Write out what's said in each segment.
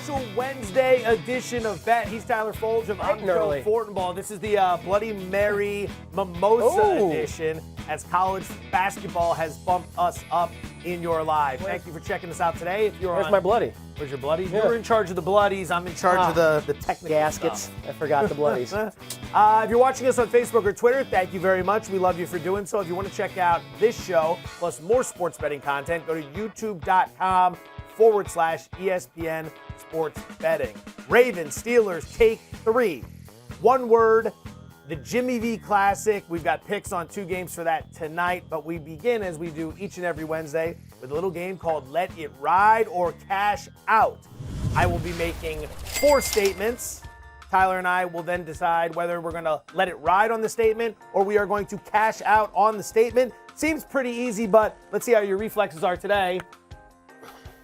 special Wednesday edition of Bet. He's Tyler Foljam. I'm Joe Fortenbaugh. This is the Bloody Mary Mimosa edition as college basketball has bumped us up in your life. Thank you for checking us out today. If you're Where's my bloody? Where's your bloody? Yeah. You're in charge of the bloodies. I'm in charge of the technical gaskets. Stuff. I forgot the bloodies. If you're watching us on Facebook or Twitter, thank you very much. We love you for doing so. If you want to check out this show plus more sports betting content, go to youtube.com/ESPN Sports Betting. Ravens, Steelers, take 3. One word, the Jimmy V Classic. We've got picks on 2 games for that tonight, but we begin, as we do each and every Wednesday, with a little game called Let It Ride or Cash Out. I will be making 4 statements. Tyler and I will then decide whether we're going to let it ride on the statement or we are going to cash out on the statement. Seems pretty easy, but let's see how your reflexes are today.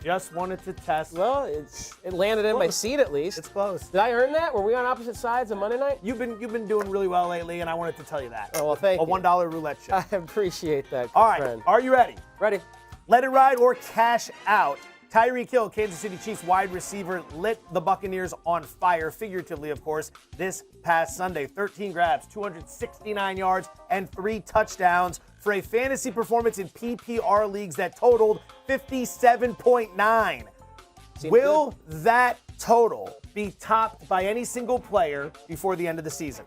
Just wanted to test. Well, it landed in my seat at least. It's close. Did I earn that? Were we on opposite sides on Monday night? You've been doing really well lately, and I wanted to tell you that. Oh, well, thank you. A $1 roulette chip. I appreciate that. All right, friend. Are you ready? Ready. Let it ride or cash out. Tyreek Hill, Kansas City Chiefs wide receiver, lit the Buccaneers on fire, figuratively, of course, this past Sunday. 13 grabs, 269 yards, and 3 touchdowns for a fantasy performance in PPR leagues that totaled 57.9. Will that total be topped by any single player before the end of the season?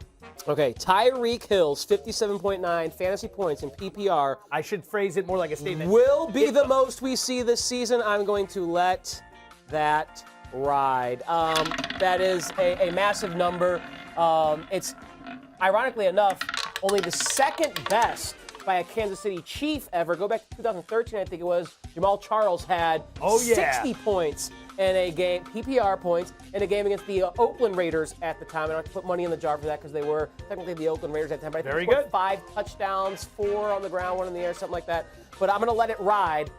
Okay, Tyreek Hill's 57.9 fantasy points in PPR. I should phrase it more like a statement. Will be the most we see this season. I'm going to let that ride. That is a massive number. It's, ironically enough, only the second best by a Kansas City Chief ever. Go back to 2013, I think it was. Jamal Charles had 60 points in a game, PPR points, in a game against the Oakland Raiders at the time. I don't have to put money in the jar for that because they were technically the Oakland Raiders at the time. But I think Very good. 5 touchdowns, 4 on the ground, 1 in the air, something like that. But I'm going to let it ride.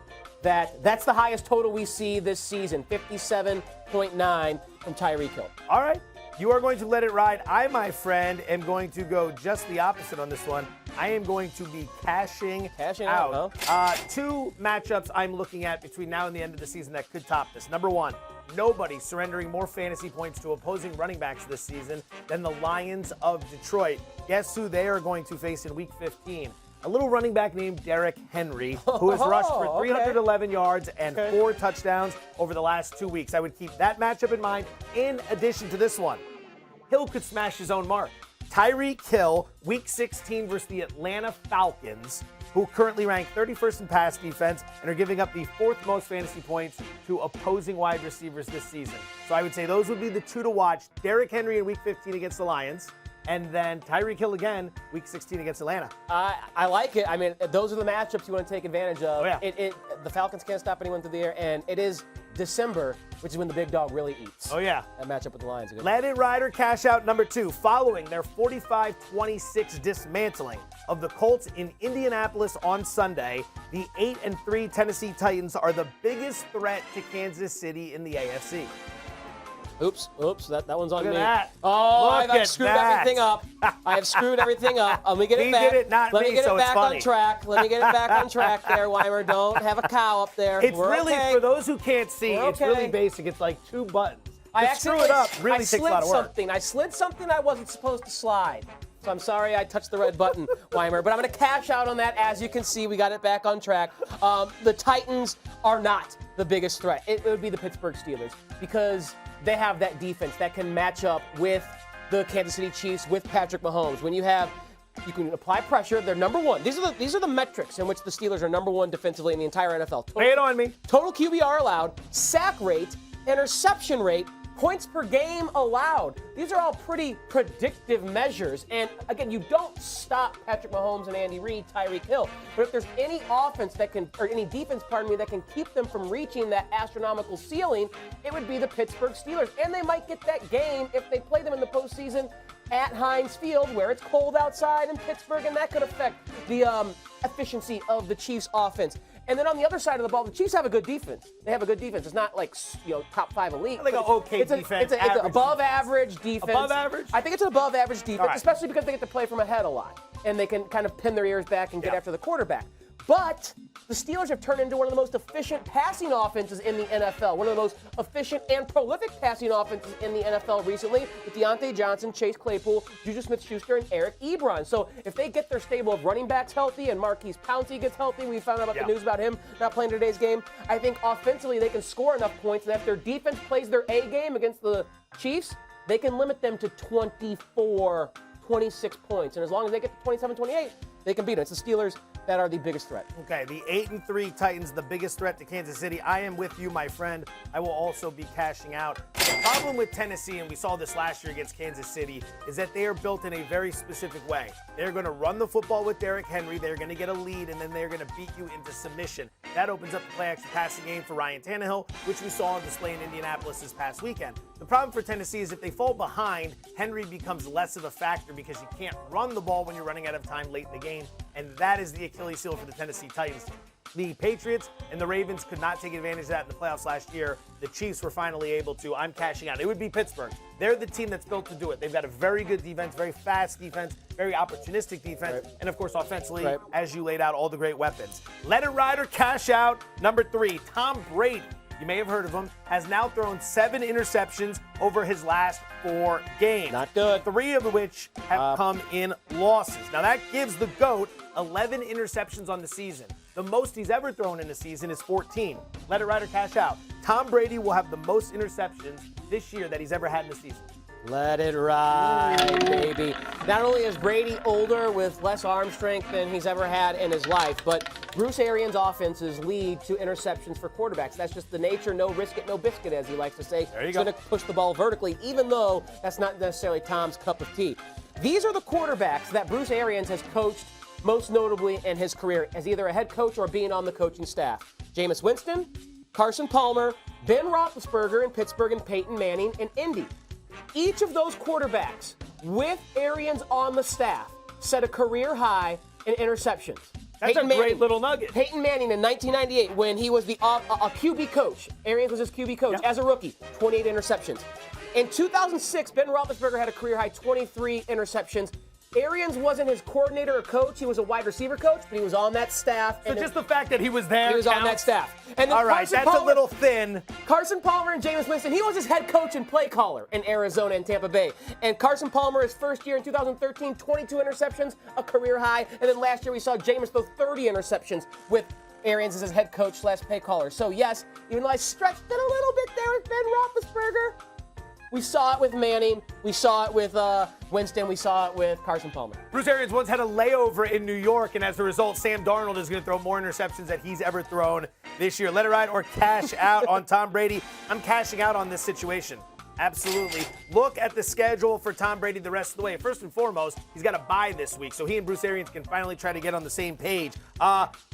That's the highest total we see this season, 57.9 from Tyreek Hill. All right. You are going to let it ride. I, my friend, am going to go just the opposite on this one. I am going to be cashing out. Huh? 2 matchups I'm looking at between now and the end of the season that could top this. Number 1, nobody surrendering more fantasy points to opposing running backs this season than the Lions of Detroit. Guess who they are going to face in Week 15? A little running back named Derrick Henry, who has rushed for 311 yards and 4 touchdowns over the last 2 weeks. I would keep that matchup in mind in addition to this one. Hill could smash his own mark. Tyreek Hill, Week 16 versus the Atlanta Falcons, who currently rank 31st in pass defense and are giving up the 4th most fantasy points to opposing wide receivers this season. So I would say those would be the 2 to watch. Derrick Henry in Week 15 against the Lions, and then Tyreek Hill again, Week 16 against Atlanta. I like it. I mean, those are the matchups you want to take advantage of. Oh, yeah. The Falcons can't stop anyone through the air, and it is December, which is when the big dog really eats. Oh, yeah. That matchup with the Lions. Let it ride or cash out number 2. Following their 45-26 dismantling of the Colts in Indianapolis on Sunday, the 8-3 Tennessee Titans are the biggest threat to Kansas City in the AFC. Oops, that one's on Look me. at that. Oh, Look I've at screwed that. everything up. I have screwed everything up. Let me get it He back. did it, not Let me, me get so it it's back funny. on track. Let me get it back on track there, Weimer. Don't have a cow up there. It's We're really, okay. for those who can't see, We're it's really okay. basic. It's like 2 buttons. I To screw it up really takes a lot of work. I slid something I wasn't supposed to slide. So I'm sorry I touched the red button, Weimer. But I'm going to cash out on that. As you can see, we got it back on track. The Titans are not the biggest threat. It would be the Pittsburgh Steelers because they have that defense that can match up with the Kansas City Chiefs, with Patrick Mahomes. When you can apply pressure. They're number 1. These are the metrics in which the Steelers are number 1 defensively in the entire NFL. Lay it on me. Total QBR allowed, sack rate, interception rate, points per game allowed. These are all pretty predictive measures. And again, you don't stop Patrick Mahomes and Andy Reid, Tyreek Hill. But if there's any offense that can, or any defense, that can keep them from reaching that astronomical ceiling, it would be the Pittsburgh Steelers. And they might get that game if they play them in the postseason at Heinz Field, where it's cold outside in Pittsburgh, and that could affect the efficiency of the Chiefs' offense. And then on the other side of the ball, the Chiefs have a good defense. They have a good defense. It's not like, top 5 elite. I think an okay defense. It's an above average defense. Above average? I think it's an above average defense, Right. especially because they get to play from ahead a lot. And they can kind of pin their ears back and get after the quarterback. But the Steelers have turned into one of the most efficient passing offenses in the NFL, one of the most efficient and prolific passing offenses in the NFL recently with Deontay Johnson, Chase Claypool, Juju Smith-Schuster, and Eric Ebron. So if they get their stable of running backs healthy and Marquise Pouncey gets healthy, we found out about the news about him not playing today's game, I think offensively they can score enough points that if their defense plays their A game against the Chiefs, they can limit them to 24, 26 points. And as long as they get to 27, 28, they can beat them. It's the Steelers that are the biggest threat. Okay, the 8-3 Titans, the biggest threat to Kansas City. I am with you, my friend. I will also be cashing out. The problem with Tennessee, and we saw this last year against Kansas City, is that they are built in a very specific way. They're going to run the football with Derrick Henry. They're going to get a lead, and then they're going to beat you into submission. That opens up the play-action passing game for Ryan Tannehill, which we saw on display in Indianapolis this past weekend. The problem for Tennessee is if they fall behind, Henry becomes less of a factor because you can't run the ball when you're running out of time late in the game, and that is the Achilles heel for the Tennessee Titans. The Patriots and the Ravens could not take advantage of that in the playoffs last year. The Chiefs were finally able to. I'm cashing out. It would be Pittsburgh. They're the team that's built to do it. They've got a very good defense, very fast defense, very opportunistic defense, and of course offensively, as you laid out, all the great weapons. Let it ride or cash out. Number 3, Tom Brady. You may have heard of him, has now thrown 7 interceptions over his last 4 games. Not good. 3 of which have come in losses. Now that gives the GOAT 11 interceptions on the season. The most he's ever thrown in a season is 14. Let it ride or cash out. Tom Brady will have the most interceptions this year that he's ever had in a season. Let it ride, baby. Not only is Brady older with less arm strength than he's ever had in his life, but Bruce Arians' offenses lead to interceptions for quarterbacks. That's just the nature, no risk it, no biscuit, as he likes to say. There you He's go. going to push the ball vertically, even though that's not necessarily Tom's cup of tea. These are the quarterbacks that Bruce Arians has coached most notably in his career as either a head coach or being on the coaching staff. Jameis Winston, Carson Palmer, Ben Roethlisberger in Pittsburgh, and Peyton Manning in Indy. Each of those quarterbacks, with Arians on the staff, set a career high in interceptions. That's a great little nugget. Peyton Manning in 1998, when he was the QB coach, Arians was his QB coach as a rookie, 28 interceptions. In 2006, Ben Roethlisberger had a career high 23 interceptions. Arians wasn't his coordinator or coach. He was a wide receiver coach, but he was on that staff. So just the fact that he was there He was on that staff. And then all right, that's a little thin. Carson Palmer and Jameis Winston, he was his head coach and play caller in Arizona and Tampa Bay. And Carson Palmer, his first year in 2013, 22 interceptions, a career high. And then last year we saw Jameis throw 30 interceptions with Arians as his head coach / play caller. So yes, even though I stretched it a little bit there with Ben Roethlisberger, we saw it with Manning. We saw it with Winston. We saw it with Carson Palmer. Bruce Arians once had a layover in New York, and as a result, Sam Darnold is going to throw more interceptions than he's ever thrown this year. Let it ride or cash out on Tom Brady. I'm cashing out on this situation. Absolutely. Look at the schedule for Tom Brady the rest of the way. First and foremost, he's got a bye this week, so he and Bruce Arians can finally try to get on the same page.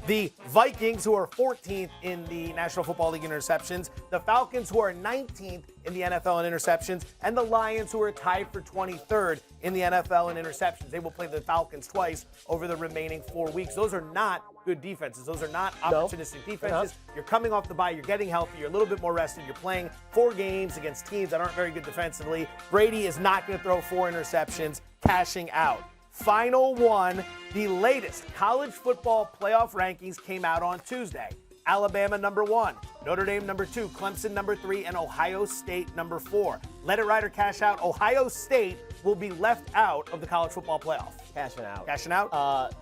The Vikings, who are 14th in the National Football League in interceptions, the Falcons, who are 19th in the NFL in interceptions, and the Lions, who are tied for 23rd in the NFL in interceptions. They will play the Falcons twice over the remaining 4 weeks. Those are not good defenses. Those are not opportunistic defenses. You're coming off the bye. You're getting healthy. You're a little bit more rested. You're playing 4 games against teams that aren't very good defensively. Brady is not going to throw 4 interceptions, cashing out. Final one, the latest college football playoff rankings came out on Tuesday. Alabama number 1, Notre Dame number 2, Clemson number 3, and Ohio State number 4. Let it ride or cash out. Ohio State will be left out of the college football playoff. Cashing out. Cashing out?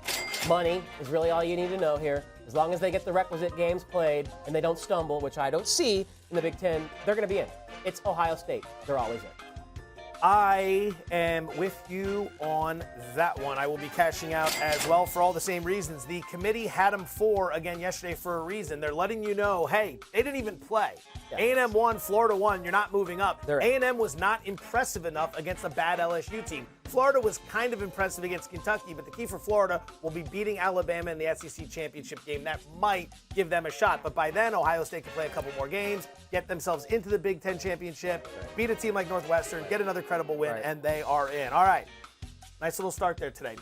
Money is really all you need to know here. As long as they get the requisite games played and they don't stumble, which I don't see in the Big Ten, they're going to be in. It's Ohio State. They're always in. I am with you on that one. I will be cashing out as well for all the same reasons. The committee had them 4 again yesterday for a reason. They're letting you know, hey, they didn't even play. A&M won, Florida won. You're not moving up. A&M was not impressive enough against a bad LSU team. Florida was kind of impressive against Kentucky, but the key for Florida will be beating Alabama in the SEC championship game. That might give them a shot. But by then, Ohio State can play a couple more games, get themselves into the Big Ten championship, beat a team like Northwestern, get another credible win, and they are in. All right. Nice little start there today.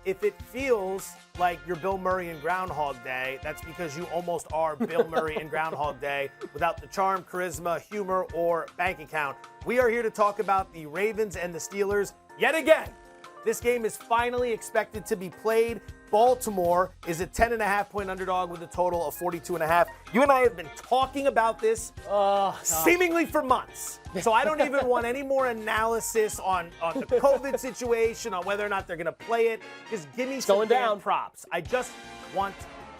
If it feels like you're Bill Murray in Groundhog Day, that's because you almost are Bill Murray in Groundhog Day without the charm, charisma, humor, or bank account. We are here to talk about the Ravens and the Steelers yet again. This game is finally expected to be played. Baltimore is a 10.5-point underdog with a total of 42.5. You and I have been talking about this seemingly for months. So I don't even want any more analysis on the COVID situation, on whether or not they're going to play it. Just give me some damn props. I just want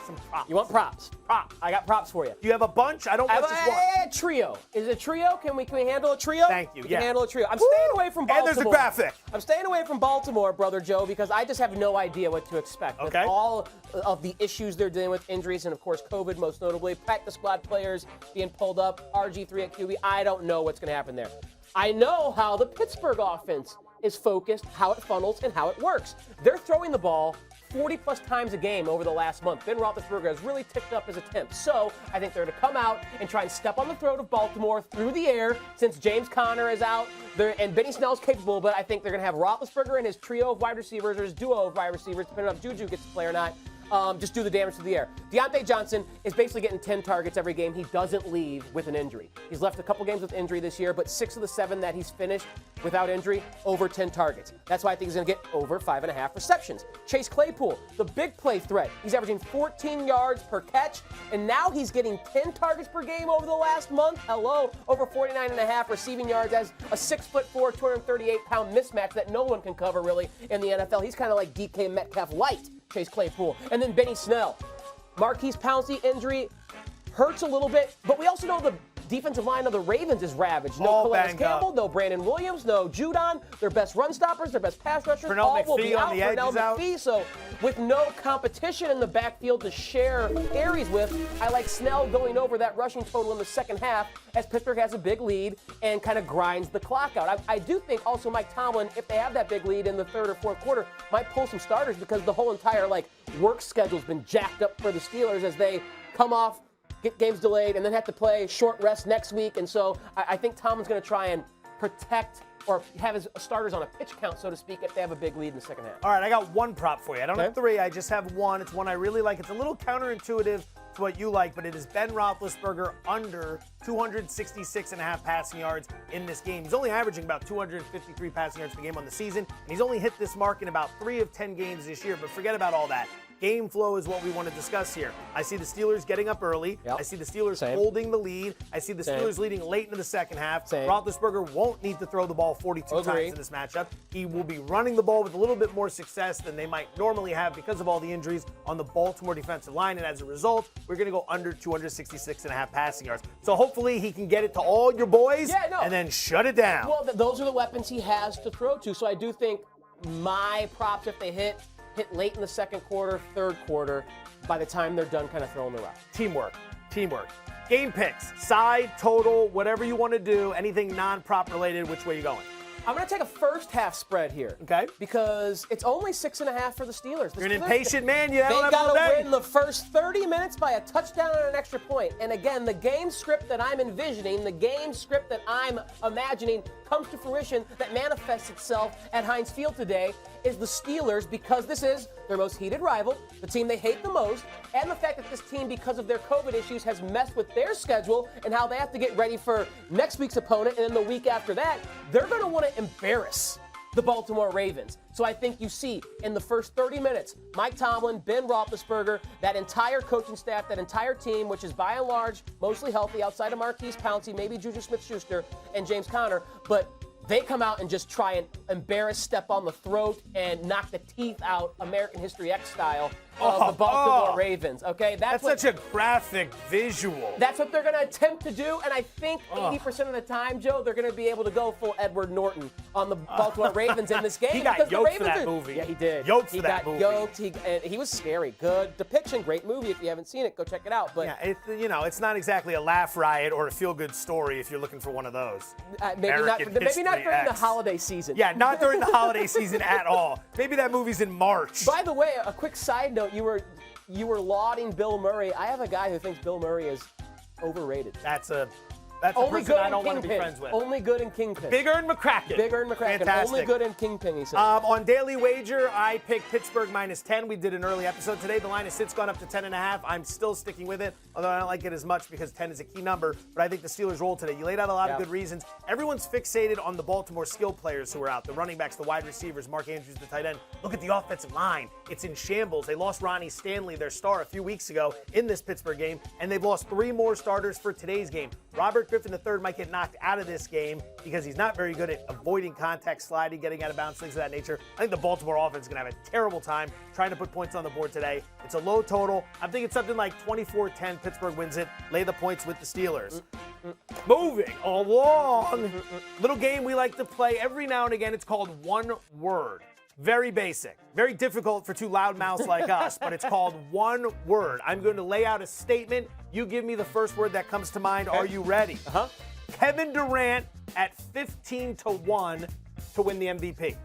some props. You want props? Props. I got props for you. You have a bunch? I don't want just one. A trio. Is it a trio? Can we handle a trio? Thank you. We can handle a trio. I'm staying away from Baltimore. And there's a graphic. I'm staying away from Baltimore, Brother Joe, because I just have no idea what to expect. Okay. With all of the issues they're dealing with, injuries, and of course COVID most notably, practice squad players being pulled up, RG3 at QB. I don't know what's going to happen there. I know how the Pittsburgh offense is focused, how it funnels, and how it works. They're throwing the ball 40-plus times a game over the last month. Ben Roethlisberger has really ticked up his attempts. So I think they're going to come out and try and step on the throat of Baltimore through the air since James Conner is out. And Benny Snell is capable, but I think they're going to have Roethlisberger and his trio of wide receivers, or his duo of wide receivers, depending on if Juju gets to play or not. Just do the damage to the air. Deontay Johnson is basically getting 10 targets every game. He doesn't leave with an injury. He's left a couple games with injury this year, but 6 of the 7 that he's finished without injury, over 10 targets. That's why I think he's going to get over 5.5 receptions. Chase Claypool, the big play threat. He's averaging 14 yards per catch, and now he's getting 10 targets per game over the last month. Hello, over 49.5 receiving yards as a 6'4", 238-pound mismatch that no one can cover really in the NFL. He's kind of like DK Metcalf light. Chase Claypool. And then Benny Snell. Marquise Pouncey injury hurts a little bit, but we also know the defensive line of the Ravens is ravaged. No Calais Campbell, no Brandon Williams, no Judon, their best run stoppers, their best pass rushers. Pernell all will be McPhee out. on the edge is out. McPhee, so with no competition in the backfield to share carries with, I like Snell going over that rushing total in the second half as Pittsburgh has a big lead and kind of grinds the clock out. I do think also Mike Tomlin, if they have that big lead in the third or fourth quarter, might pull some starters because the whole entire work schedule's been jacked up for the Steelers as they come off, get games delayed, and then have to play short rest next week. And so I think Tomlin's going to try and protect or have his starters on a pitch count, so to speak, if they have a big lead in the second half. All right, I got one prop for you. I don't have 3. I just have one. It's one I really like. It's a little counterintuitive to what you like, but it is Ben Roethlisberger under 266.5 passing yards in this game. He's only averaging about 253 passing yards per game on the season, and he's only hit this mark in about 3 of 10 games this year, but forget about all that. Game flow is what we want to discuss here. I see the Steelers getting up early. Yep. I see the Steelers holding the lead. I see the Steelers leading late into the second half. Roethlisberger won't need to throw the ball 42 times in this matchup. He will be running the ball with a little bit more success than they might normally have because of all the injuries on the Baltimore defensive line. And as a result, we're going to go under 266.5 passing yards. So hopefully he can get it to all your boys and then shut it down. Well, those are the weapons he has to throw to. So I do think my props, if they hit late in the second quarter, third quarter, by the time they're done kind of throwing the rock. Teamwork. Game picks, side, total, whatever you want to do, anything non-prop related, which way you going? I'm going to take a first half spread here. Okay. Because it's only 6.5 for the Steelers. You're an impatient man. You They got to win the first 30 minutes by a touchdown and an extra point. And again, the game script that I'm envisioning, the game script that I'm imagining comes to fruition that manifests itself at Heinz Field today is the Steelers, because this is their most heated rival, the team they hate the most, and the fact that this team, because of their COVID issues, has messed with their schedule and how they have to get ready for next week's opponent, and then the week after that, they're going to want to embarrass the Baltimore Ravens. So I think you see in the first 30 minutes, Mike Tomlin, Ben Roethlisberger, that entire coaching staff, that entire team, which is by and large mostly healthy outside of Marquise Pouncey, maybe Juju Smith-Schuster and James Conner, but they come out and just try and embarrass, step on the throat, and knock the teeth out American History X style of the Baltimore Ravens. Okay, that's such a graphic visual. That's what they're going to attempt to do, and I think 80% of the time, Joe, they're going to be able to go full Edward Norton on the Baltimore Ravens in this game. He got yoked for that movie. Yeah, he did. Yoked for that movie. And he was scary. Good depiction, great movie. If you haven't seen it, go check it out. But yeah, it's not exactly a laugh riot or a feel-good story if you're looking for one of those. Maybe not during the holiday season. Yeah, not during the holiday season at all. Maybe that movie's in March. By the way, a quick side note: you were lauding Bill Murray. I have a guy who thinks Bill Murray is overrated. That's a That's a Only person good I in don't want to be Kingpin. friends with. Only good in Kingpin. Bigger and McCracken. Bigger and McCracken. Fantastic. Only good in Kingpin, he said. On Daily Wager, I picked Pittsburgh -10. We did an early episode today. The line has since gone up to 10.5. I'm still sticking with it, although I don't like it as much because 10 is a key number. But I think the Steelers roll today. You laid out a lot of good reasons. Everyone's fixated on the Baltimore skill players who are out. The running backs, the wide receivers, Mark Andrews, the tight end. Look at the offensive line. It's in shambles. They lost Ronnie Stanley, their star, a few weeks ago in this Pittsburgh game, and they've lost 3 more starters for today's game. Robert Griffin III might get knocked out of this game because he's not very good at avoiding contact, sliding, getting out of bounds, things of that nature. I think the Baltimore offense is going to have a terrible time trying to put points on the board today. It's a low total. I'm thinking something like 24-10. Pittsburgh wins it. Lay the points with the Steelers. Moving along. Little game we like to play every now and again. It's called One Word. Very basic. Very difficult for 2 loudmouths like us, but it's called One Word. I'm going to lay out a statement. You give me the first word that comes to mind. Are you ready? Kevin Durant at 15-1 to win the MVP.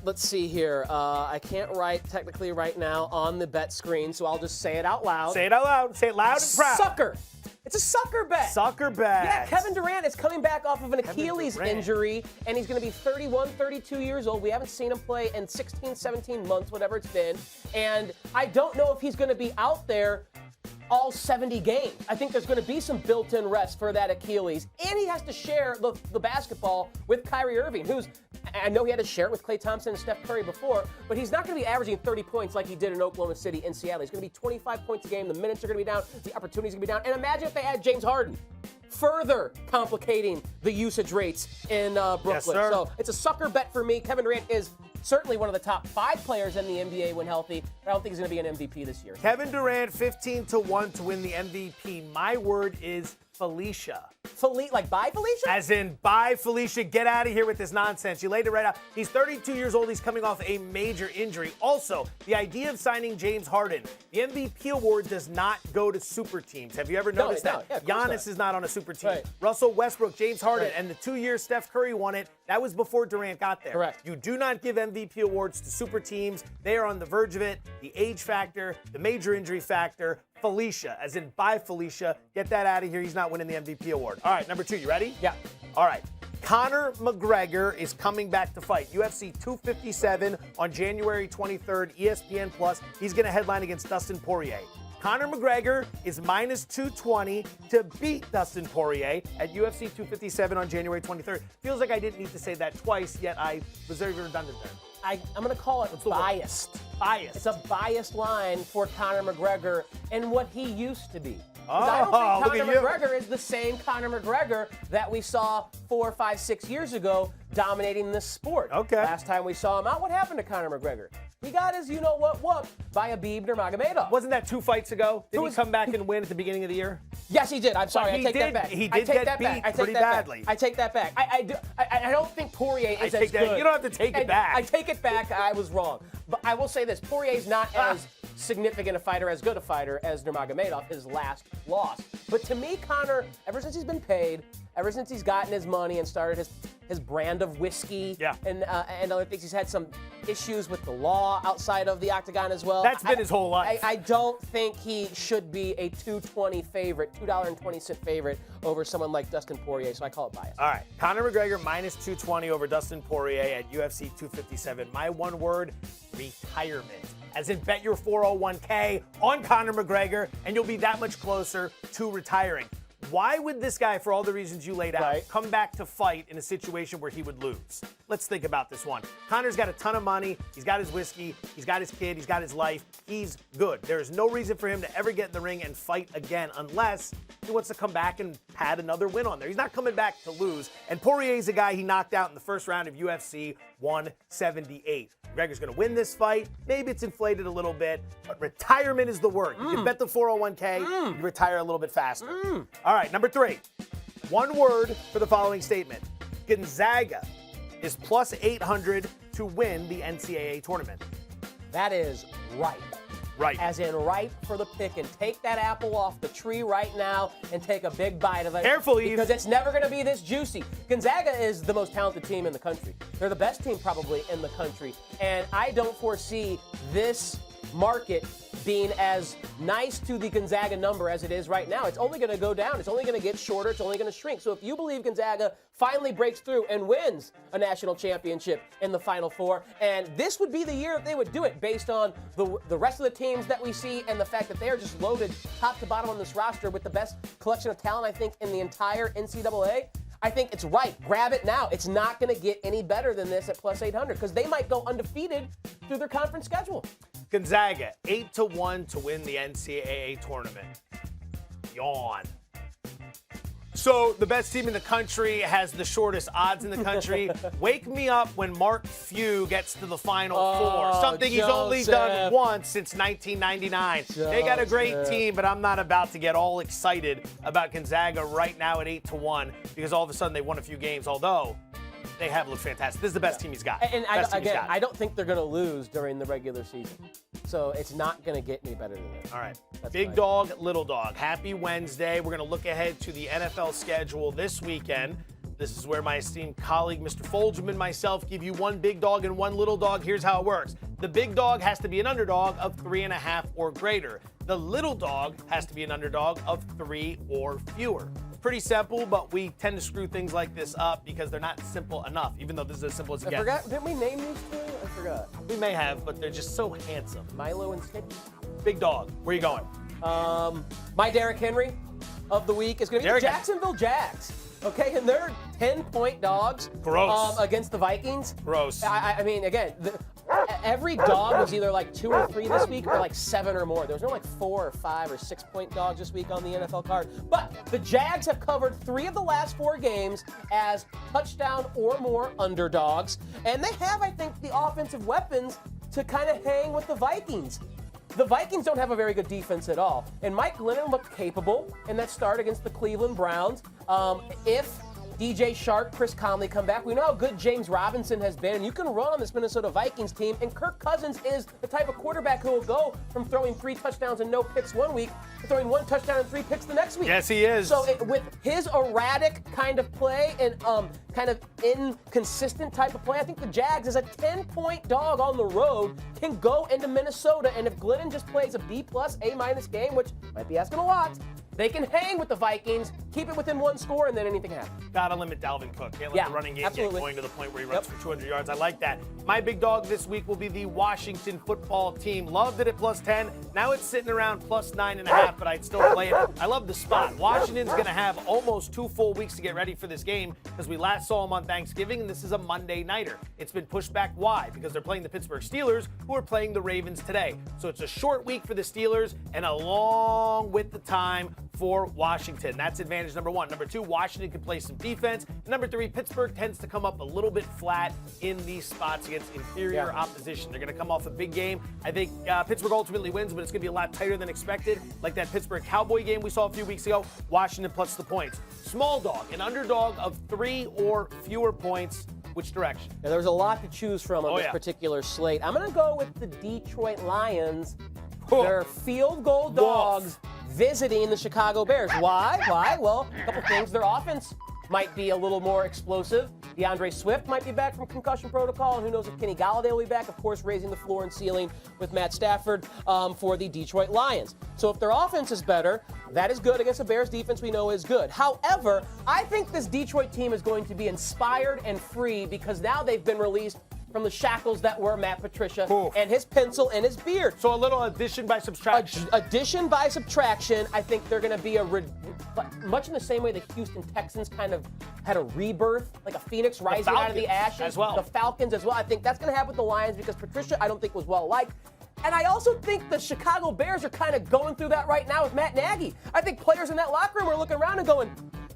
Let's see here. I can't write technically right now on the bet screen, so I'll just say it out loud. Say it out loud. Say it loud and proud. Sucker. It's a sucker bet. Sucker bet. Yeah, Kevin Durant is coming back off of an Achilles injury, and he's going to be 31, 32 years old. We haven't seen him play in 16, 17 months, whatever it's been. And I don't know if he's going to be out there all 70 games. I think there's going to be some built-in rest for that Achilles. And he has to share the basketball with Kyrie Irving, who's, I know he had to share it with Klay Thompson and Steph Curry before, but he's not going to be averaging 30 points like he did in Oklahoma City and Seattle. He's going to be 25 points a game. The minutes are going to be down. The opportunities are going to be down. And imagine if they had James Harden, further complicating the usage rates in Brooklyn. Yes, sir. So it's a sucker bet for me. Kevin Durant is certainly one of the top 5 players in the NBA when healthy, but I don't think he's going to be an MVP this year. Kevin Durant, 15-1 to win the MVP. My word is Felicia. Like bye, Felicia? As in, bye, Felicia. Get out of here with this nonsense. You laid it right out. He's 32 years old. He's coming off a major injury. Also, the idea of signing James Harden, the MVP award does not go to super teams. Have you ever noticed that? Yeah, Giannis is not on a super team. Right. Russell Westbrook, James Harden, and the 2 years Steph Curry won it, that was before Durant got there. Correct. You do not give MVP awards to super teams. They are on the verge of it. The age factor, the major injury factor. Felicia, as in bye, Felicia. Get that out of here. He's not winning the MVP award. All right, number 2, you ready? Yeah. All right. Conor McGregor is coming back to fight. UFC 257 on January 23rd, ESPN Plus. He's going to headline against Dustin Poirier. Conor McGregor is -220 to beat Dustin Poirier at UFC 257 on January 23rd. Feels like I didn't need to say that twice, yet I was very redundant there. I'm going to call it biased. Biased. It's a biased line for Conor McGregor and what he used to be. Oh, I don't look think at Conor you. McGregor is the same Conor McGregor that we saw 4, 5, 6 years ago dominating this sport. Okay. Last time we saw him out, what happened to Conor McGregor? He got his whooped by Habib Nurmagomedov. Wasn't that 2 fights ago? Did he was- come back and win at the beginning of the year? Yes, he did. I'm sorry. He I take did- that back. he I did take get that back. beat I take pretty that back. badly. I take that back. I don't think Poirier is I take as that- good. you don't have to take it back. I take it back. I was wrong. But I will say this. Poirier's not as significant a fighter, as good a fighter as Nurmagomedov, his last loss. But to me, Conor, ever since he's been paid, ever since he's gotten his money and started his brand of whiskey and other things, he's had some issues with the law outside of the octagon as well. That's been his whole life. I don't think he should be a $2.20 favorite, $2.20 favorite over someone like Dustin Poirier, so I call it bias. All right, Conor McGregor -220 over Dustin Poirier at UFC 257. My one word, retirement. As in bet your 401k on Conor McGregor, and you'll be that much closer to retiring. Why would this guy, for all the reasons you laid out, come back to fight in a situation where he would lose? Let's think about this one. Conor's got a ton of money. He's got his whiskey. He's got his kid. He's got his life. He's good. There's no reason for him to ever get in the ring and fight again unless he wants to come back and pad another win on there. He's not coming back to lose. And Poirier's a guy he knocked out in the first round of UFC 178. McGregor's going to win this fight. Maybe it's inflated a little bit, but retirement is the word. You bet the 401k, you retire a little bit faster. All right, number 3. One word for the following statement. Gonzaga is +800 to win the NCAA tournament. That is ripe. Right. As in ripe for the pick, and take that apple off the tree right now and take a big bite of it. Careful, Eve. Because it's never going to be this juicy. Gonzaga is the most talented team in the country. They're the best team probably in the country. And I don't foresee this market being as nice to the Gonzaga number as it is right now. It's only going to go down. It's only going to get shorter. It's only going to shrink. So if you believe Gonzaga finally breaks through and wins a national championship in the Final Four, and this would be the year that they would do it based on the rest of the teams that we see and the fact that they are just loaded top to bottom on this roster with the best collection of talent, I think, in the entire NCAA. I think it's right. Grab it now. It's not going to get any better than this at plus 800 because they might go undefeated through their conference schedule. Gonzaga, 8-1 to win the NCAA tournament. Yawn. So the best team in the country has the shortest odds in the country. Wake me up when Mark Few gets to the Final Four. Something he's only done once since 1999. They got a great team, but I'm not about to get all excited about Gonzaga right now at 8-1 because all of a sudden they won a few games, although they have looked fantastic. This is the best team he's got. And I don't think they're going to lose during the regular season. So it's not going to get any better than this. All right. Big dog, little dog. Happy Wednesday. We're going to look ahead to the NFL schedule this weekend. This is where my esteemed colleague, Mr. Foldrum, and myself give you one big dog and one little dog. Here's how it works. The big dog has to be an underdog of 3.5 or greater. The little dog has to be an underdog of 3 or fewer. Pretty simple, but we tend to screw things like this up because they're not simple enough, even though this is as simple as it gets. I forgot. Didn't we name these two? I forgot. We may have, but they're just so handsome. Milo and Sticky. Big dog. Where you going? My Derrick Henry of the week is going to be the Jacksonville Jags. Okay, and they're 10-point dogs. Gross. Against the Vikings. Gross. I mean, again, every dog was either like 2 or 3 this week or like 7 or more. There was no like 4 or 5 or 6-point dogs this week on the NFL card. But the Jags have covered 3 of the last 4 games as touchdown or more underdogs. And they have, I think, the offensive weapons to kind of hang with the Vikings. The Vikings don't have a very good defense at all. And Mike Glennon looked capable in that start against the Cleveland Browns. If DJ Shark, Chris Conley come back, we know how good James Robinson has been, and you can run on this Minnesota Vikings team, and Kirk Cousins is the type of quarterback who will go from throwing 3 touchdowns and no picks one week to throwing 1 touchdown and 3 picks the next week. Yes, he is. So with his erratic kind of play and kind of inconsistent type of play, I think the Jags, as a 10-point dog on the road, can go into Minnesota, and if Glennon just plays a B+, A- game, which might be asking a lot, they can hang with the Vikings, keep it within 1 score, and then anything happens. Gotta limit Dalvin Cook. Can't let the running game get going to the point where he runs for 200 yards. I like that. My big dog this week will be the Washington football team. Loved it at plus 10. Now it's sitting around plus 9.5, but I'd still play it. I love the spot. Washington's going to have almost 2 full weeks to get ready for this game because we last saw them on Thanksgiving, and this is a Monday nighter. It's been pushed back. Why? Because they're playing the Pittsburgh Steelers, who are playing the Ravens today. So it's a short week for the Steelers and a long with the time for Washington. That's advantage number 1. Number 2, Washington can play some defense. And number 3, Pittsburgh tends to come up a little bit flat in these spots against inferior opposition. They're going to come off a big game. I think Pittsburgh ultimately wins, but it's going to be a lot tighter than expected. Like that Pittsburgh Cowboy game we saw a few weeks ago, Washington plus the points. Small dog, an underdog of 3 or fewer points. Which direction? Yeah, there's a lot to choose from on this particular slate. I'm going to go with the Detroit Lions. They're field goal dogs visiting the Chicago Bears. Why? Well, a couple things. Their offense might be a little more explosive. DeAndre Swift might be back from concussion protocol, and who knows if Kenny Galladay will be back. Of course, raising the floor and ceiling with Matt Stafford for the Detroit Lions. So if their offense is better, that is good against the Bears defense we know is good. However, I think this Detroit team is going to be inspired and free because now they've been released from the shackles that were Matt Patricia and his pencil and his beard. So a little addition by subtraction. Addition by subtraction. I think they're going to be much in the same way the Houston Texans kind of had a rebirth, like a phoenix rising out of the ashes. As well. The Falcons as well. I think that's going to happen with the Lions because Patricia, I don't think, was well liked. And I also think the Chicago Bears are kind of going through that right now with Matt Nagy. I think players in that locker room are looking around and going,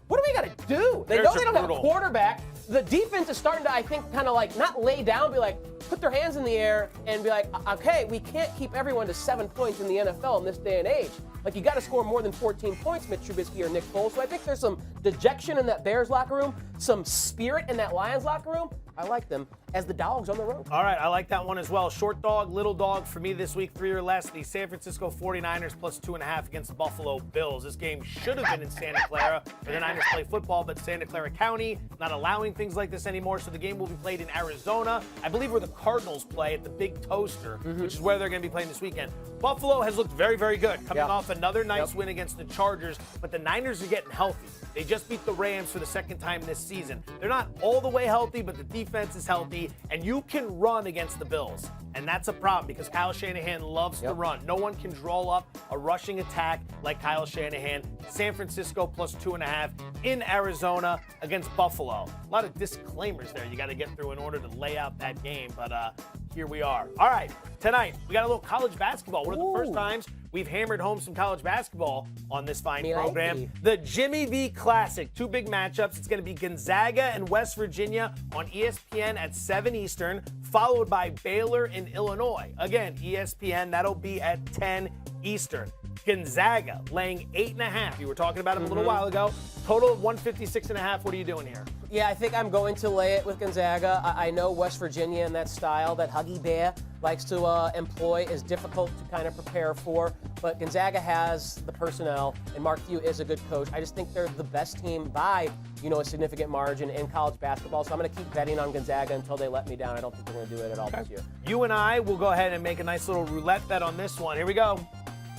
what do we got to do? They know they don't have a quarterback. The defense is starting to, I think, kind of like not lay down, be like, put their hands in the air and be like, okay, we can't keep everyone to 7 points in the NFL in this day and age. Like, you got to score more than 14 points, Mitch Trubisky or Nick Foles. So I think there's some dejection in that Bears locker room, some spirit in that Lions locker room. I like them as the dogs on the road. All right, I like that one as well. Short dog, little dog for me this week, 3 or less. The San Francisco 49ers plus 2.5 against the Buffalo Bills. This game should have been in Santa Clara where the Niners play football, but Santa Clara County not allowing things like this anymore, so the game will be played in Arizona. I believe where the Cardinals play at the Big Toaster, which is where they're going to be playing this weekend. Buffalo has looked very, very good, coming off another nice win against the Chargers, but the Niners are getting healthy. They just beat the Rams for the second time this season. They're not all the way healthy, but the defense is healthy, and you can run against the Bills. And that's a problem because Kyle Shanahan loves to run. No one can draw up a rushing attack like Kyle Shanahan. San Francisco plus 2.5 in Arizona against Buffalo. A lot of disclaimers there you got to get through in order to lay out that game, but here we are. All right, tonight we got a little college basketball. One of the first times we've hammered home some college basketball on this fine program. The Jimmy V Classic, 2 big matchups. It's going to be Gonzaga and West Virginia on ESPN at 7 Eastern, followed by Baylor and Illinois. Again, ESPN, that'll be at 10 Eastern. Gonzaga laying 8.5. You were talking about them a little while ago. Total of 156.5. What are you doing here? Yeah, I think I'm going to lay it with Gonzaga. I know West Virginia and that style that Huggy Bear likes to employ is difficult to kind of prepare for, but Gonzaga has the personnel, and Mark Few is a good coach. I just think they're the best team by, a significant margin in college basketball, so I'm going to keep betting on Gonzaga until they let me down. I don't think they're going to do it at all this year. You and I will go ahead and make a nice little roulette bet on this one. Here we go.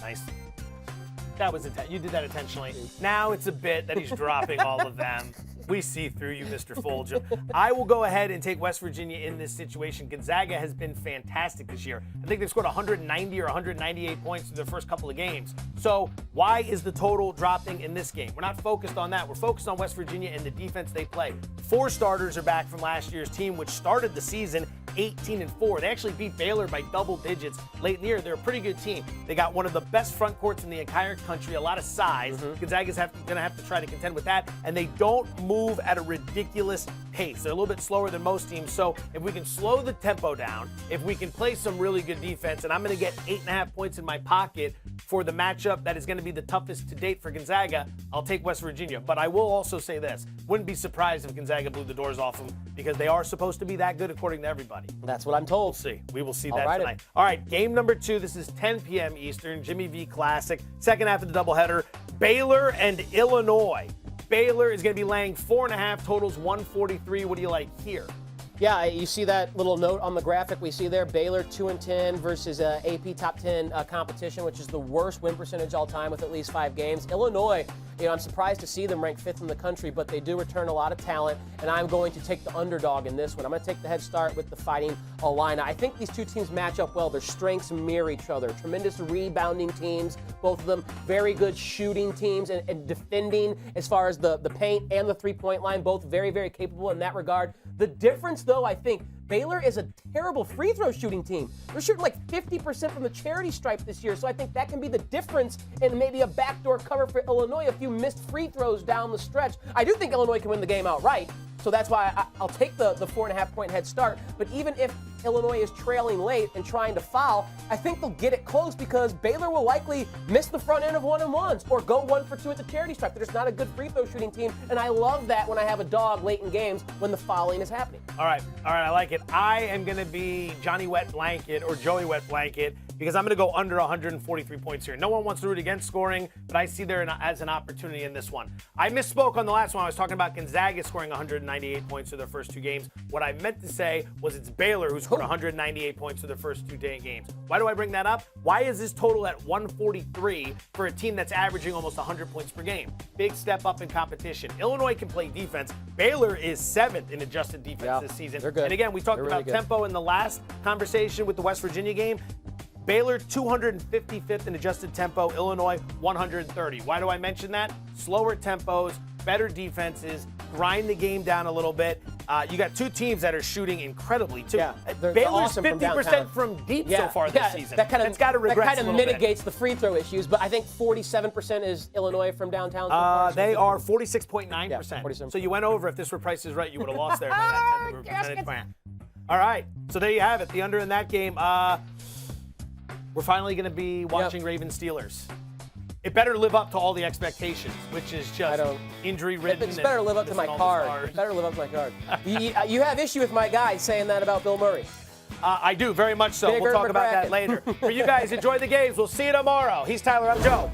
Nice. That was you did that intentionally. Now it's a bit that he's dropping all of them. We see through you, Mr. Fulgham. I will go ahead and take West Virginia in this situation. Gonzaga has been fantastic this year. I think they've scored 190 or 198 points in their first couple of games. So why is the total dropping in this game? We're not focused on that. We're focused on West Virginia and the defense they play. 4 starters are back from last year's team, which started the season 18-4. They actually beat Baylor by double digits late in the year. They're a pretty good team. They got one of the best front courts in the entire country, a lot of size. Gonzaga's going to have to try to contend with that, and they don't move at a ridiculous pace. They're a little bit slower than most teams, so if we can slow the tempo down, if we can play some really good defense, and I'm going to get 8.5 points in my pocket for the matchup that is going to be the toughest to date for Gonzaga, I'll take West Virginia. But I will also say this. Wouldn't be surprised if Gonzaga blew the doors off them because they are supposed to be that good according to everybody. That's what I'm told. We'll see. We will see that tonight. All right, game number 2. This is 10 p.m. Eastern, Jimmy V Classic. Second half of the doubleheader, Baylor and Illinois. Baylor is going to be laying 4.5, totals 143. What do you like here? Yeah, you see that little note on the graphic we see there. Baylor 2-10 versus AP top 10 competition, which is the worst win percentage all time with at least 5 games. Illinois, I'm surprised to see them ranked 5th in the country, but they do return a lot of talent, and I'm going to take the underdog in this one. I'm going to take the head start with the Fighting Illini. I think these two teams match up well. Their strengths mirror each other. Tremendous rebounding teams, both of them very good shooting teams and defending as far as the paint and the three-point line, both very, very capable in that regard. The difference, though, I think, Baylor is a terrible free throw shooting team. They're shooting like 50% from the charity stripe this year, so I think that can be the difference in maybe a backdoor cover for Illinois, a few missed free throws down the stretch. I do think Illinois can win the game outright, so that's why I'll take the 4.5-point head start. But even if Illinois is trailing late and trying to foul, I think they'll get it close because Baylor will likely miss the front end of 1-and-1s or go 1 for 2 at the charity stripe. They're just not a good free throw shooting team, and I love that when I have a dog late in games when the fouling is happening. All right, I like it. I am going to be Johnny Wet Blanket or Joey Wet Blanket because I'm going to go under 143 points here. No one wants to root against scoring, but I see there as an opportunity in this one. I misspoke on the last one. I was talking about Gonzaga scoring 198 points for their first 2 games. What I meant to say was it's Baylor who scored 198 points for their first 2 games. Why do I bring that up? Why is this total at 143 for a team that's averaging almost 100 points per game? Big step up in competition. Illinois can play defense. Baylor is 7th in adjusted defense this season. They're good. And again, we talked about tempo in the last conversation with the West Virginia game. Baylor 255th in adjusted tempo, Illinois 130. Why do I mention that? Slower tempos, better defenses, grind the game down a little bit. You got 2 teams that are shooting incredibly too. Yeah, Baylor's awesome 50% from deep so far this season. That kind of mitigates the free throw issues, but I think 47% is Illinois from downtown. So far, they are 46.9%. Yeah, 47%. So you went over. If this were Price is Right, you would have lost there by that 10 percentage point. All right, so there you have it. The under in that game. We're finally going to be watching Ravens Steelers. It better live up to all the expectations, which is just injury-ridden. It better live up to my card. It better live up to my card. You have issue with my guy saying that about Bill Murray. I do, very much so. We'll talk about that later. For you guys, enjoy the games. We'll see you tomorrow. He's Tyler. I'm Joe.